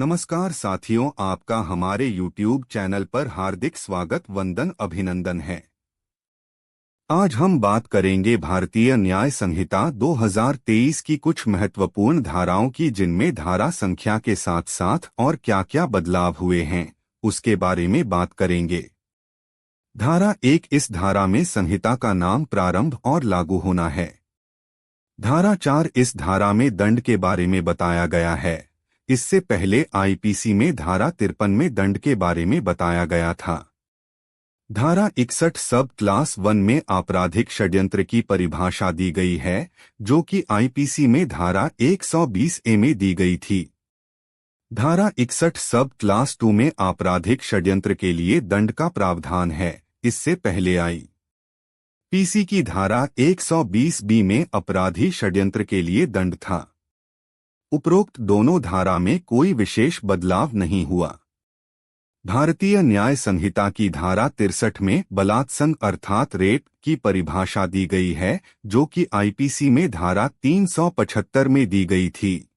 नमस्कार साथियों, आपका हमारे YouTube चैनल पर हार्दिक स्वागत वंदन अभिनंदन है। आज हम बात करेंगे भारतीय न्याय संहिता 2023 की कुछ महत्वपूर्ण धाराओं की, जिनमें धारा संख्या के साथ साथ और क्या-क्या बदलाव हुए हैं उसके बारे में बात करेंगे। धारा 1। इस धारा में संहिता का नाम, प्रारंभ और लागू होना है। धारा 4। इस धारा में दंड के बारे में बताया गया है। इससे पहले आईपीसी में धारा 53 में दंड के बारे में बताया गया था। धारा 61 सब क्लास 1 में आपराधिक षड्यंत्र की परिभाषा दी गई है, जो कि आईपीसी में धारा 120 ए में दी गई थी। धारा 61 सब क्लास 2 में आपराधिक षड्यंत्र के लिए दंड का प्रावधान है। इससे पहले आईपीसी की धारा 120 बी में अपराधी षड्यंत्र के लिए दंड था। उपरोक्त दोनों धारा में कोई विशेष बदलाव नहीं हुआ। भारतीय न्याय संहिता की धारा 63 में बलात्संग अर्थात रेप की परिभाषा दी गई है, जो कि आईपीसी में धारा 375 में दी गई थी।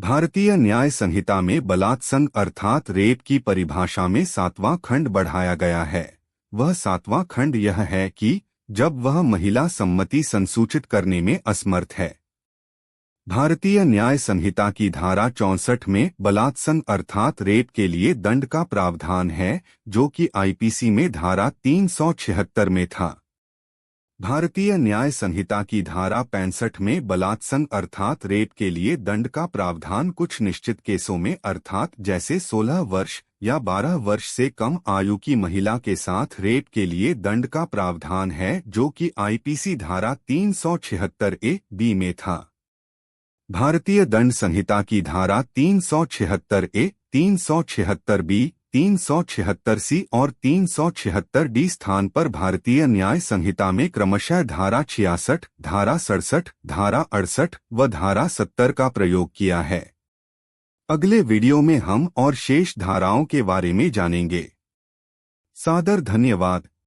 भारतीय न्याय संहिता में बलात्संग अर्थात रेप की परिभाषा में 7वां खंड बढ़ाया गया है। वह 7वां खंड यह है कि जब वह महिला सम्मति संसूचित करने में असमर्थ है। भारतीय न्याय संहिता की धारा 64 में बलात्संग अर्थात रेप के लिए दंड का प्रावधान है, जो कि आईपीसी में धारा 376 में था। भारतीय न्याय संहिता की धारा 65 में बलात्संग अर्थात रेप के लिए दंड का प्रावधान कुछ निश्चित केसों में, अर्थात जैसे 16 वर्ष या 12 वर्ष से कम आयु की महिला के साथ रेप के लिए दंड का प्रावधान है, जो कि आईपीसी धारा 376 ए बी में था। भारतीय दंड संहिता की धारा 376 ए, 376 बी, 376 सी और 376 डी स्थान पर भारतीय न्याय संहिता में क्रमशः धारा 66, धारा 67, धारा 68 व धारा 70 का प्रयोग किया है। अगले वीडियो में हम और शेष धाराओं के बारे में जानेंगे। सादर धन्यवाद।